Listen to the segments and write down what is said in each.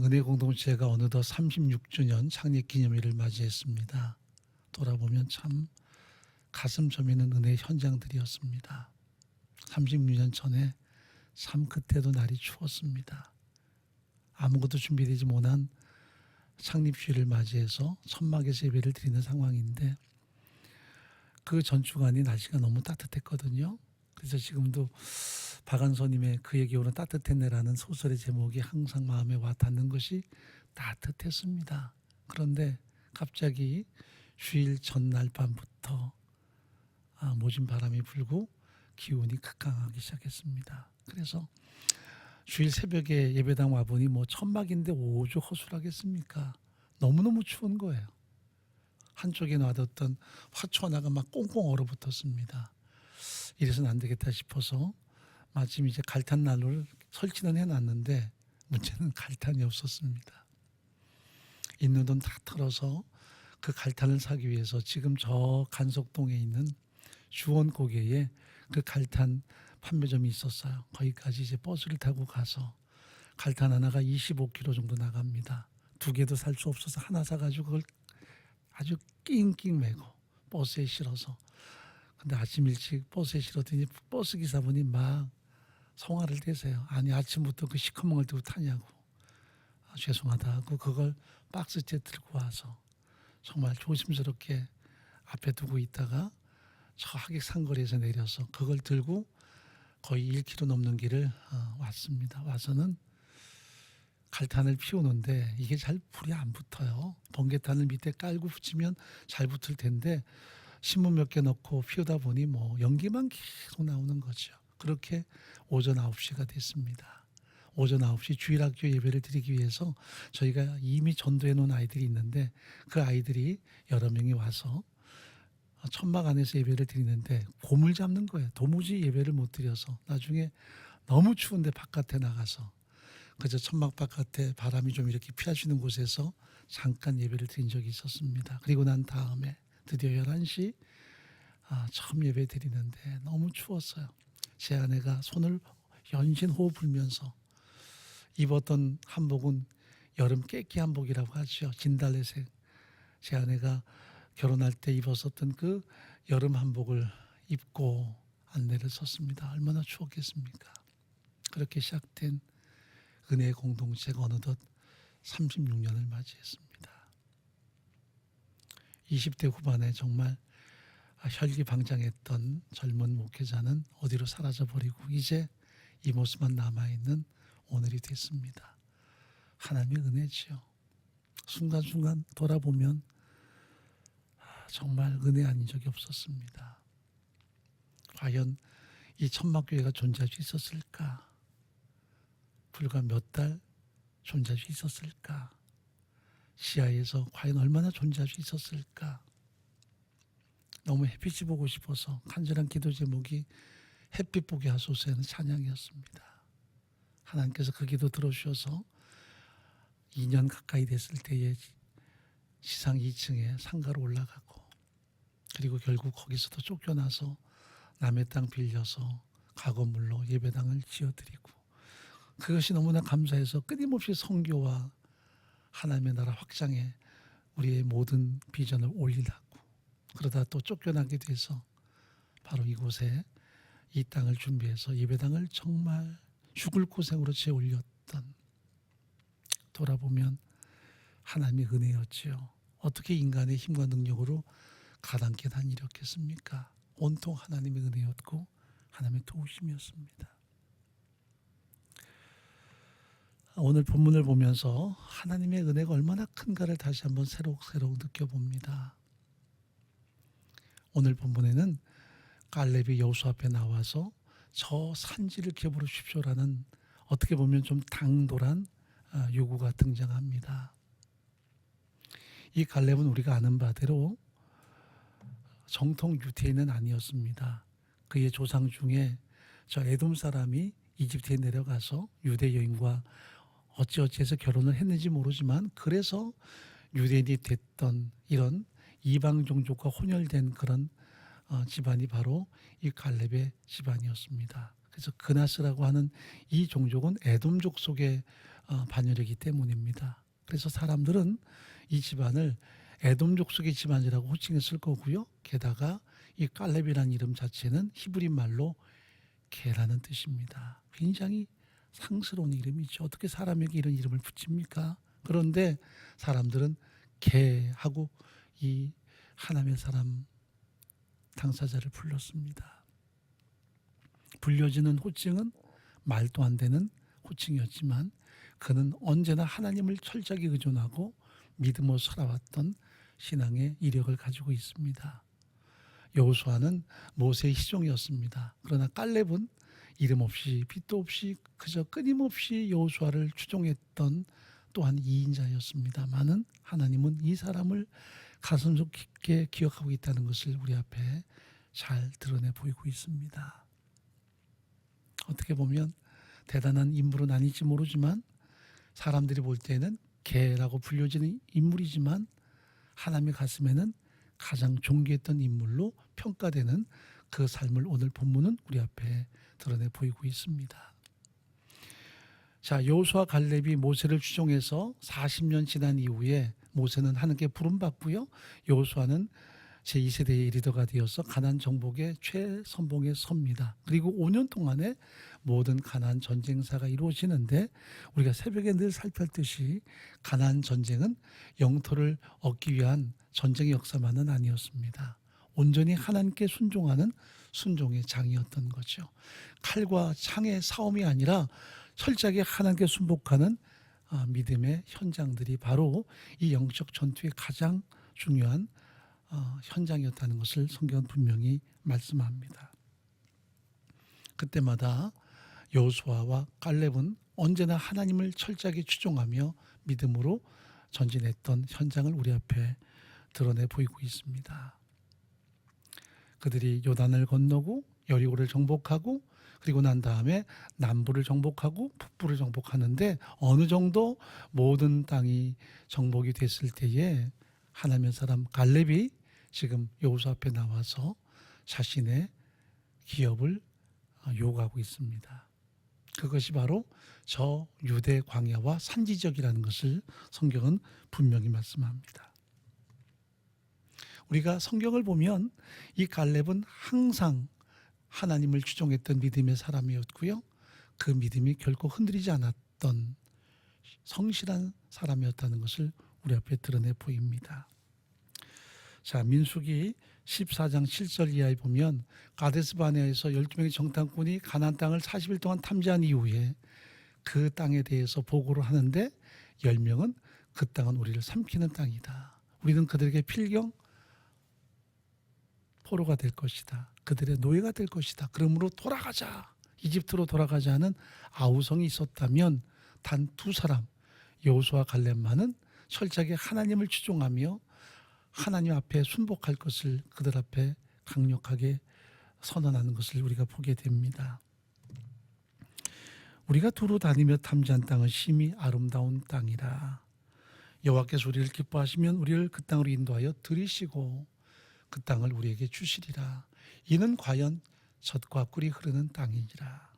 은혜 공동체가 어느덧 36주년 창립 기념일을 맞이했습니다. 돌아보면 참 가슴 저미는 은혜의 현장들이었습니다. 36년 전에 참 그때도 날이 추웠습니다. 아무것도 준비되지 못한 창립주일을 맞이해서 천막에서 예배를 드리는 상황인데 그 전주간이 날씨가 너무 따뜻했거든요. 그래서 지금도 박한서님의 그에게 오는 따뜻한 내라는 소설의 제목이 항상 마음에 와 닿는 것이 따뜻했습니다. 그런데 갑자기 주일 전날 밤부터 모진 바람이 불고 기온이 극강하기 시작했습니다. 그래서 주일 새벽에 예배당 와보니 천막인데 오죽 허술하겠습니까? 너무너무 추운 거예요. 한쪽에 놔뒀던 화초 하나가 막 꽁꽁 얼어붙었습니다. 이래서는 안 되겠다 싶어서 마침 이제 갈탄 난로를 설치는 해놨는데 문제는 갈탄이 없었습니다. 있는 돈 다 털어서 그 갈탄을 사기 위해서 지금 저 간석동에 있는 주원고개에 그 갈탄 판매점이 있었어요. 거기까지 이제 버스를 타고 가서 갈탄 하나가 25kg 정도 나갑니다. 두 개도 살 수 없어서 하나 사가지고 그걸 아주 낑낑 매고 버스에 실어서, 근데 아침 일찍 버스에 실었더니 버스 기사분이 막 성화를 대세요. 아니 아침부터 그 시커먼 걸 들고 타냐고. 죄송하다 하고 그걸 박스째 들고 와서 정말 조심스럽게 앞에 두고 있다가 저 하객 상거리에서 내려서 그걸 들고 거의 1km 넘는 길을 왔습니다. 와서는 갈탄을 피우는데 이게 잘 불이 안 붙어요. 번개탄을 밑에 깔고 붙이면 잘 붙을 텐데 신문 몇 개 넣고 피우다 보니 연기만 계속 나오는 거죠. 그렇게 오전 9시가 됐습니다. 오전 9시 주일학교 예배를 드리기 위해서 저희가 이미 전도해 놓은 아이들이 있는데 그 아이들이 여러 명이 와서 천막 안에서 예배를 드리는데 곰을 잡는 거예요. 도무지 예배를 못 드려서 나중에 너무 추운데 바깥에 나가서 그저 천막 바깥에 바람이 좀 이렇게 피할 수 있는 곳에서 잠깐 예배를 드린 적이 있었습니다. 그리고 난 다음에 드디어 11시 처음 예배 드리는데 너무 추웠어요. 제 아내가 손을 연신 호흡 불면서 입었던 한복은 여름 깨끼 한복이라고 하죠. 진달래색. 제 아내가 결혼할 때 입었었던 그 여름 한복을 입고 안내를 섰습니다. 얼마나 추웠겠습니까? 그렇게 시작된 은혜의 공동체가 어느덧 36년을 맞이했습니다. 20대 후반에 정말 혈기방장했던 젊은 목회자는 어디로 사라져버리고 이제 이 모습만 남아있는 오늘이 됐습니다. 하나님의 은혜지요. 순간순간 돌아보면 정말 은혜 아닌 적이 없었습니다. 과연 이 천막교회가 존재할 수 있었을까? 불과 몇 달 존재할 수 있었을까? 시야에서 과연 얼마나 존재할 수 있었을까? 너무 햇빛이 보고 싶어서 간절한 기도 제목이 햇빛 보게 하소서라는 찬양이었습니다. 하나님께서 그 기도 들어주셔서 2년 가까이 됐을 때에 지상 2층에 상가로 올라가고 그리고 결국 거기서도 쫓겨나서 남의 땅 빌려서 가건물로 예배당을 지어드리고 그것이 너무나 감사해서 끊임없이 선교와 하나님의 나라 확장에 우리의 모든 비전을 올리려고 그러다 또 쫓겨나게 돼서 바로 이곳에 이 땅을 준비해서 예배당을 정말 죽을 고생으로 재올렸던, 돌아보면 하나님의 은혜였지요. 어떻게 인간의 힘과 능력으로 가당케 단 일이었겠습니까? 온통 하나님의 은혜였고 하나님의 도우심이었습니다. 오늘 본문을 보면서 하나님의 은혜가 얼마나 큰가를 다시 한번 새록새록 느껴봅니다. 오늘 본문에는 갈렙이 여호수아 앞에 나와서 저 산지를 기업으로 주십시오라는 어떻게 보면 좀 당돌한 요구가 등장합니다. 이 갈렙은 우리가 아는 바대로 정통 유대인은 아니었습니다. 그의 조상 중에 저 에돔 사람이 이집트에 내려가서 유대 여인과 어찌어찌해서 결혼을 했는지 모르지만 그래서 유대인이 됐던 이런 이방 종족과 혼혈된 그런 집안이 바로 이 갈렙의 집안이었습니다. 그래서 그나스라고 하는 이 종족은 에돔족 속에 반열이기 때문입니다. 그래서 사람들은 이 집안을 에돔 족속의 집안이라고 호칭했을 거고요. 게다가 이 깔렙이라는 이름 자체는 히브리 말로 개라는 뜻입니다. 굉장히 상스러운 이름이죠. 어떻게 사람에게 이런 이름을 붙입니까? 그런데 사람들은 개하고 이 하나님의 사람 당사자를 불렀습니다. 불려지는 호칭은 말도 안 되는 호칭이었지만 그는 언제나 하나님을 철저하게 의존하고 믿음으로 살아왔던 신앙의 이력을 가지고 있습니다. 여호수아는 모세의 시종이었습니다. 그러나 깔렙은 이름 없이 빛도 없이 그저 끊임없이 여호수아를 추종했던 또한 2인자였습니다마는 하나님은 이 사람을 가슴속 깊게 기억하고 있다는 것을 우리 앞에 잘 드러내 보이고 있습니다. 어떻게 보면 대단한 인물은 아닐지 모르지만 사람들이 볼 때는 개라고 불려지는 인물이지만 하나님의 가슴에는 가장 존귀했던 인물로 평가되는 그 삶을 오늘 본문은 우리 앞에 드러내 보이고 있습니다. 자, 여호수아 갈렙이 모세를 추종해서 40년 지난 이후에 모세는 하나님께 부름받고요. 여호수아는 제2세대의 리더가 되어서 가나안 정복의 최선봉에 섭니다. 그리고 5년 동안에 모든 가나안 전쟁사가 이루어지는데 우리가 새벽에 늘 살폈듯이 가나안 전쟁은 영토를 얻기 위한 전쟁의 역사만은 아니었습니다. 온전히 하나님께 순종하는 순종의 장이었던 거죠. 칼과 창의 싸움이 아니라 철저하게 하나님께 순복하는 믿음의 현장들이 바로 이 영적 전투의 가장 중요한 현장이었다는 것을 성경은 분명히 말씀합니다. 그때마다 여호수아와 갈렙은 언제나 하나님을 철저하게 추종하며 믿음으로 전진했던 현장을 우리 앞에 드러내 보이고 있습니다. 그들이 요단을 건너고 여리고를 정복하고 그리고 난 다음에 남부를 정복하고 북부를 정복하는데 어느 정도 모든 땅이 정복이 됐을 때에 하나님의 사람 갈렙이 지금 여호수아 앞에 나와서 자신의 기업을 요구하고 있습니다. 그것이 바로 저 유대 광야와 산지적이라는 것을 성경은 분명히 말씀합니다. 우리가 성경을 보면 이 갈렙은 항상 하나님을 추종했던 믿음의 사람이었고요. 그 믿음이 결코 흔들리지 않았던 성실한 사람이었다는 것을 우리 앞에 드러내 보입니다. 자, 민수기 14장 7절 이하에 보면 가데스 바네아에서 12명의 정탐꾼이 가나안 땅을 40일 동안 탐지한 이후에 그 땅에 대해서 보고를 하는데 10명은 그 땅은 우리를 삼키는 땅이다. 우리는 그들에게 필경 포로가 될 것이다. 그들의 노예가 될 것이다. 그러므로 돌아가자. 이집트로 돌아가자는 아우성이 있었다면 단 2사람 여호수아 갈렙만은 철저하게 하나님을 추종하며 하나님 앞에 순복할 것을 그들 앞에 강력하게 선언하는 것을 우리가 보게 됩니다. 우리가 두루 다니며 탐지한 땅은 심히 아름다운 땅이라. 여호와께서 우리를 기뻐하시면 우리를 그 땅으로 인도하여 들이시고 그 땅을 우리에게 주시리라. 이는 과연 젖과 꿀이 흐르는 땅이니라.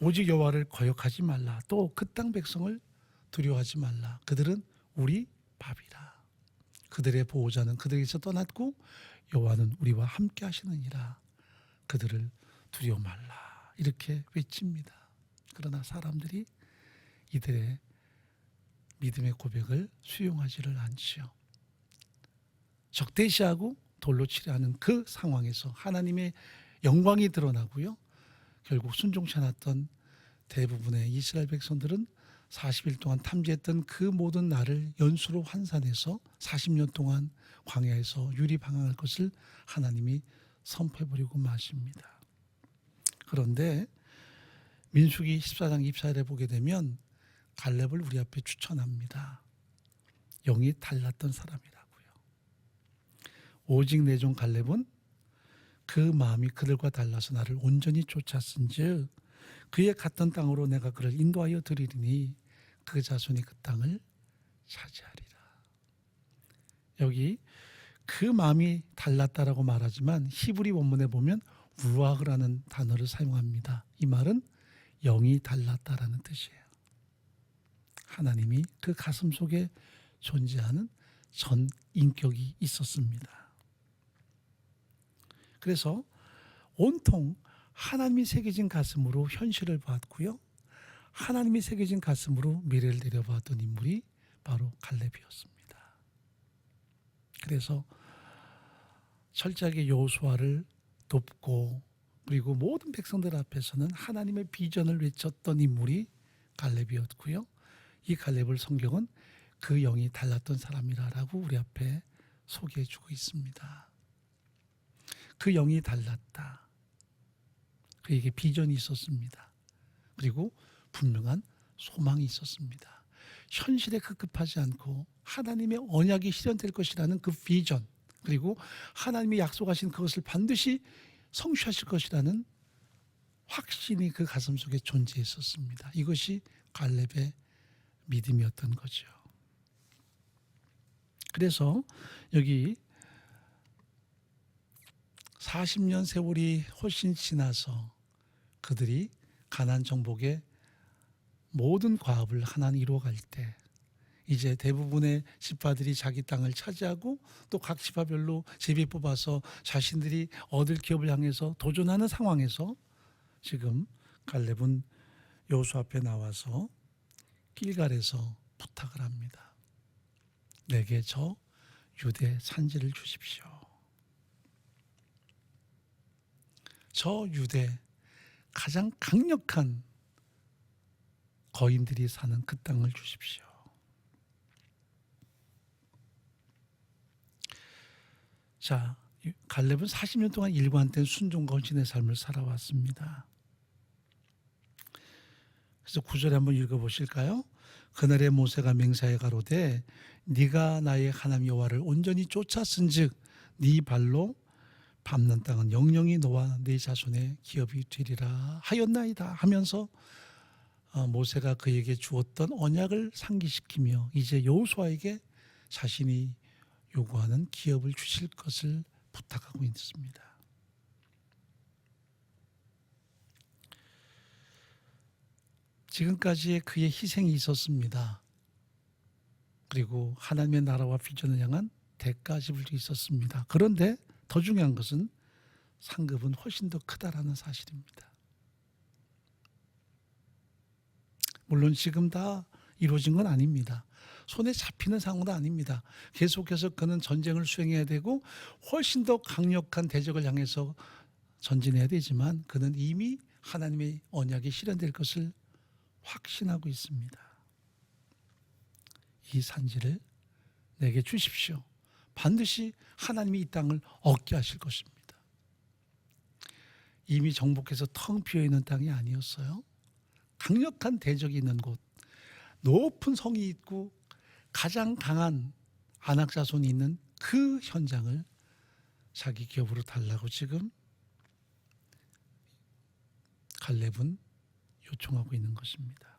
오직 여호와를 거역하지 말라. 또 그 땅 백성을 두려워하지 말라. 그들은 우리 밥이라. 그들의 보호자는 그들에게서 떠났고 여호와는 우리와 함께 하시느니라. 그들을 두려워 말라. 이렇게 외칩니다. 그러나 사람들이 이들의 믿음의 고백을 수용하지를 않지요. 적대시하고 돌로 치려 하는 그 상황에서 하나님의 영광이 드러나고요. 결국 순종치 않았던 대부분의 이스라엘 백성들은 40일 동안 탐지했던 그 모든 날을 연수로 환산해서 40년 동안 광야에서 유리방황할 것을 하나님이 선포해버리고 마십니다. 그런데 민수기 14장 24절에 보게 되면 갈렙을 우리 앞에 추천합니다. 영이 달랐던 사람이라고요. 오직 내 종 갈렙은 그 마음이 그들과 달라서 나를 온전히 쫓았은즉 그의 갔던 땅으로 내가 그를 인도하여 드리리니 그 자손이 그 땅을 차지하리라. 여기 그 마음이 달랐다라고 말하지만 히브리 원문에 보면 우아흐라는 단어를 사용합니다. 이 말은 영이 달랐다라는 뜻이에요. 하나님이 그 가슴 속에 존재하는 전 인격이 있었습니다. 그래서 온통 하나님이 새겨진 가슴으로 현실을 봤고요. 하나님이 새겨진 가슴으로 미래를 내려봤던 인물이 바로 갈렙이었습니다. 그래서 철저하게 여호수아를 돕고 그리고 모든 백성들 앞에서는 하나님의 비전을 외쳤던 인물이 갈렙이었고요. 이 갈렙을 성경은 그 영이 달랐던 사람이라고 우리 앞에 소개해 주고 있습니다. 그 영이 달랐다. 그에게 비전이 있었습니다. 그리고 분명한 소망이 있었습니다. 현실에 급급하지 않고 하나님의 언약이 실현될 것이라는 그 비전, 그리고 하나님이 약속하신 그것을 반드시 성취하실 것이라는 확신이 그 가슴 속에 존재했었습니다. 이것이 갈렙의 믿음이었던 거죠. 그래서 여기 40년 세월이 훨씬 지나서 그들이 가나안 정복의 모든 과업을 하나님 이루어갈 때 이제 대부분의 지파들이 자기 땅을 차지하고 또 각 지파별로 제비 뽑아서 자신들이 얻을 기업을 향해서 도전하는 상황에서 지금 갈렙은 여호수아 앞에 나와서 길갈에서 부탁을 합니다. 내게 저 유대 산지를 주십시오. 저 유대 가장 강력한 거인들이 사는 그 땅을 주십시오. 자, 갈렙은 40년 동안 일관된 순종과 헌신의 삶을 살아왔습니다. 그래서 9절에 한번 읽어보실까요? 그날에 모세가 맹세하여 가로되 네가 나의 하나님 여호와를 온전히 쫓았은즉 네 발로 밟는 땅은 영영이 너와 네 자손의 기업이 되리라 하였나이다 하면서 모세가 그에게 주었던 언약을 상기시키며 이제 여호수아에게 자신이 요구하는 기업을 주실 것을 부탁하고 있습니다. 지금까지의 그의 희생이 있었습니다. 그리고 하나님의 나라와 비전을 향한 대가 지불도 있었습니다. 그런데 더 중요한 것은 상급은 훨씬 더 크다라는 사실입니다. 물론 지금 다 이루어진 건 아닙니다. 손에 잡히는 상황도 아닙니다. 계속해서 그는 전쟁을 수행해야 되고 훨씬 더 강력한 대적을 향해서 전진해야 되지만 그는 이미 하나님의 언약이 실현될 것을 확신하고 있습니다. 이 산지를 내게 주십시오. 반드시 하나님이 이 땅을 얻게 하실 것입니다. 이미 정복해서 텅 비어있는 땅이 아니었어요. 강력한 대적이 있는 곳, 높은 성이 있고 가장 강한 안악자손이 있는 그 현장을 자기 기업으로 달라고 지금 갈렙은 요청하고 있는 것입니다.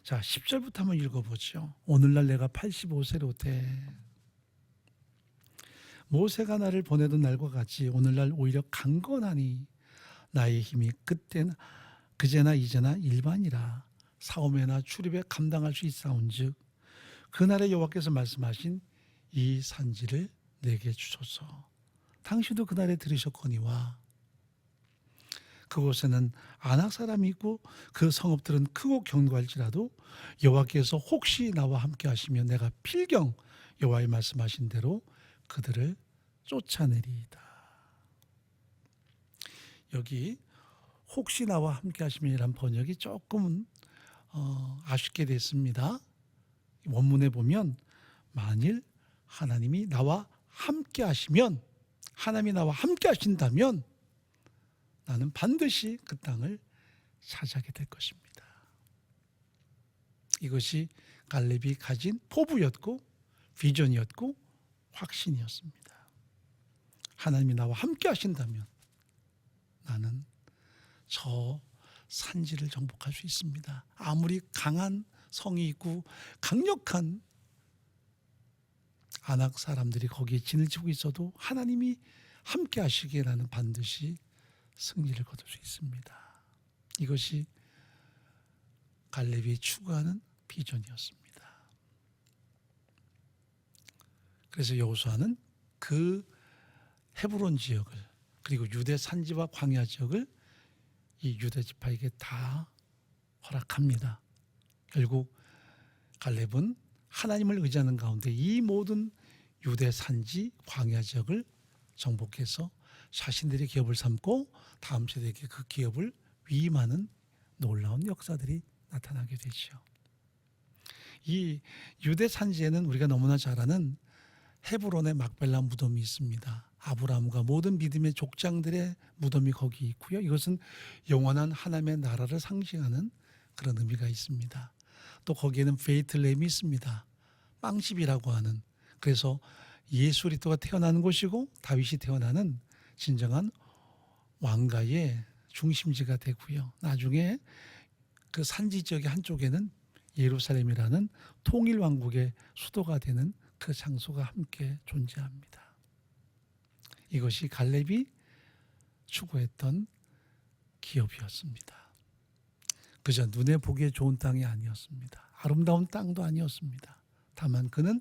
자, 10절부터 한번 읽어보죠. 오늘날 내가 85세로 돼. 모세가 나를 보내던 날과 같이 오늘날 오히려 강건하니 나의 힘이 그제나 이제나 일반이라 사오매나 출입에 감당할 수 있사온즉 그날에 여호와께서 말씀하신 이 산지를 내게 주소서. 당신도 그날에 들으셨거니와 그곳에는 아낙 사람이 있고 그 성읍들은 크고 견고할지라도 여호와께서 혹시 나와 함께 하시면 내가 필경 여호와의 말씀하신 대로 그들을 쫓아내리이다. 여기 혹시 나와 함께 하시면이란 번역이 조금 아쉽게 됐습니다. 원문에 보면 만일 하나님이 나와 함께 하시면, 하나님이 나와 함께 하신다면 나는 반드시 그 땅을 차지하게 될 것입니다. 이것이 갈렙이 가진 포부였고 비전이었고 확신이었습니다. 하나님이 나와 함께 하신다면 나는 저 산지를 정복할 수 있습니다. 아무리 강한 성이 있고 강력한 아낙 사람들이 거기에 진을 치고 있어도 하나님이 함께 하시기에 나는 반드시 승리를 거둘 수 있습니다. 이것이 갈렙이 추구하는 비전이었습니다. 그래서 여호수아는 그 헤브론 지역을 그리고 유대 산지와 광야 지역을 이 유대 지파에게 다 허락합니다. 결국 갈렙은 하나님을 의지하는 가운데 이 모든 유대 산지 광야 지역을 정복해서 자신들의 기업을 삼고 다음 세대에게 그 기업을 위임하는 놀라운 역사들이 나타나게 되죠. 이 유대 산지에는 우리가 너무나 잘 아는 헤브론의 막벨라 무덤이 있습니다. 아브라함과 모든 믿음의 족장들의 무덤이 거기 있고요. 이것은 영원한 하나님의 나라를 상징하는 그런 의미가 있습니다. 또 거기에는 베이틀레헴이 있습니다. 빵집이라고 하는, 그래서 예수 그리스도가 태어나는 곳이고 다윗이 태어나는 진정한 왕가의 중심지가 되고요. 나중에 그 산지 지역의 한쪽에는 예루살렘이라는 통일 왕국의 수도가 되는 그 장소가 함께 존재합니다. 이것이 갈렙이 추구했던 기업이었습니다. 그저 눈에 보기에 좋은 땅이 아니었습니다. 아름다운 땅도 아니었습니다. 다만 그는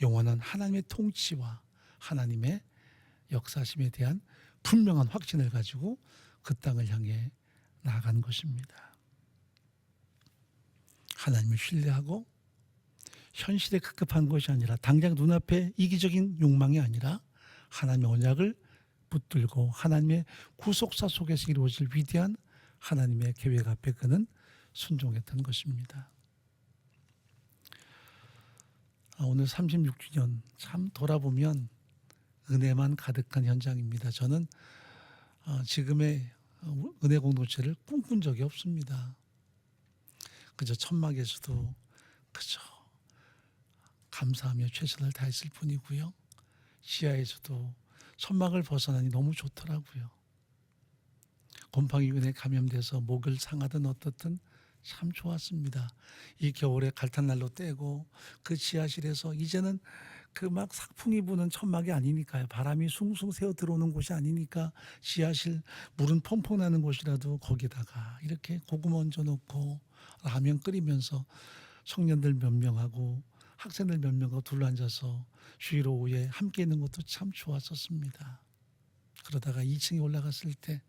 영원한 하나님의 통치와 하나님의 역사심에 대한 분명한 확신을 가지고 그 땅을 향해 나아간 것입니다. 하나님을 신뢰하고 현실에 급급한 것이 아니라 당장 눈앞에 이기적인 욕망이 아니라 하나님의 언약을 붙들고 하나님의 구속사 속에서 이루어질 위대한 하나님의 계획 앞에 그는 순종했던 것입니다. 오늘 36주년 참 돌아보면 은혜만 가득한 현장입니다. 저는 지금의 은혜 공동체를 꿈꾼 적이 없습니다. 그저 천막에서도 그저 감사하며 최선을 다했을 뿐이고요. 시야에서도 천막을 벗어나니 너무 좋더라고요. 곰팡이균에 감염돼서 목을 상하든 어떻든 참 좋았습니다. 이 겨울에 갈탄난로 떼고 그 지하실에서 이제는 그 막 삭풍이 부는 천막이 아니니까요. 바람이 숭숭 새어 들어오는 곳이 아니니까 지하실 물은 펑펑 나는 곳이라도 거기다가 이렇게 고구마 얹어 놓고 라면 끓이면서 청년들 몇 명하고 학생들 몇 명하고 둘러앉아서 주일 오후에 함께 있는 것도 참 좋았었습니다. 그러다가 2층에 올라갔을 때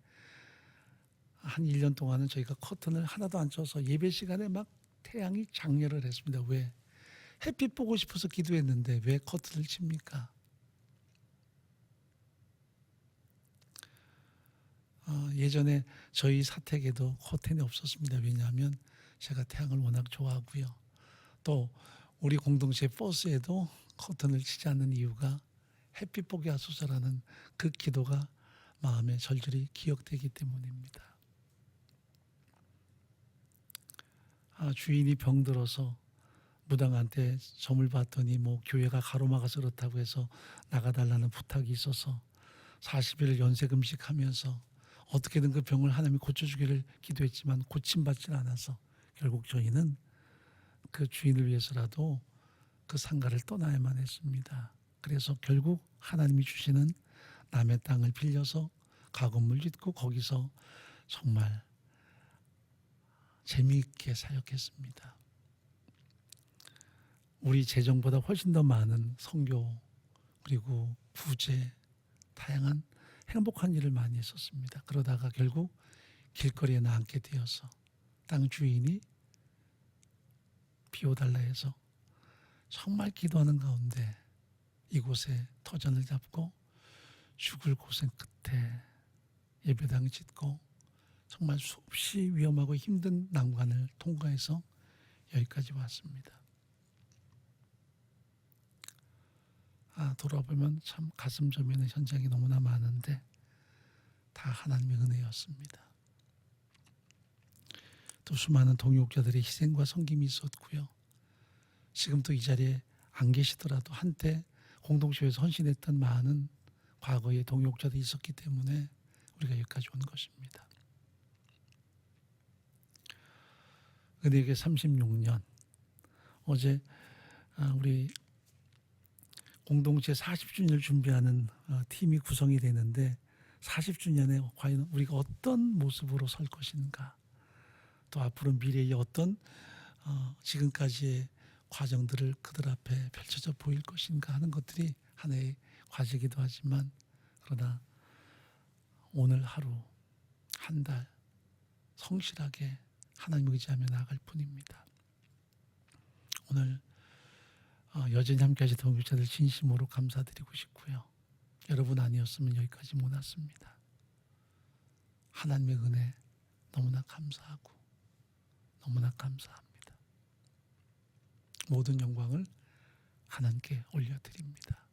한 1년 동안은 저희가 커튼을 하나도 안 쳐서 예배 시간에 막 태양이 장렬을 했습니다. 왜? 햇빛 보고 싶어서 기도했는데 왜 커튼을 칩니까? 예전에 저희 사택에도 커튼이 없었습니다. 왜냐하면 제가 태양을 워낙 좋아하고요. 또 우리 공동체 버스에도 커튼을 치지 않는 이유가 햇빛 보게 하소서라는 그 기도가 마음에 절절히 기억되기 때문입니다. 주인이 병들어서 무당한테 점을 봤더니 교회가 가로막아서 그렇다고 해서 나가달라는 부탁이 있어서 40일 연세 금식하면서 어떻게든 그 병을 하나님이 고쳐주기를 기도했지만 고침받지는 않아서 결국 저희는 그 주인을 위해서라도 그 상가를 떠나야만 했습니다. 그래서 결국 하나님이 주시는 남의 땅을 빌려서 가건물 짓고 거기서 정말 재미있게 사역했습니다. 우리 재정보다 훨씬 더 많은 선교 그리고 구제 다양한 행복한 일을 많이 했었습니다. 그러다가 결국 길거리에 나앉게 되어서 땅 주인이 비워달라 해서 정말 기도하는 가운데 이곳에 터전을 잡고 죽을 고생 끝에 예배당 짓고 정말 수없이 위험하고 힘든 난관을 통과해서 여기까지 왔습니다. 돌아보면 참 가슴 저미는 현장이 너무나 많은데 다 하나님의 은혜였습니다. 또 수많은 동역자들의 희생과 섬김이 있었고요. 지금도 이 자리에 안 계시더라도 한때 공동체에서 헌신했던 많은 과거의 동역자들이 있었기 때문에 우리가 여기까지 온 것입니다. 은혜에게 36년 어제 우리 공동체 40주년을 준비하는 팀이 구성이 되는데 40주년에 과연 우리가 어떤 모습으로 설 것인가 또 앞으로 미래의 어떤 지금까지의 과정들을 그들 앞에 펼쳐져 보일 것인가 하는 것들이 하나의 과제이기도 하지만, 그러나 오늘 하루 한 달 성실하게 하나님을 의지하며 나아갈 뿐입니다. 오늘 여전히 함께하신 동역자들 진심으로 감사드리고 싶고요. 여러분 아니었으면 여기까지 못 왔습니다. 하나님의 은혜 너무나 감사하고 너무나 감사합니다. 모든 영광을 하나님께 올려드립니다.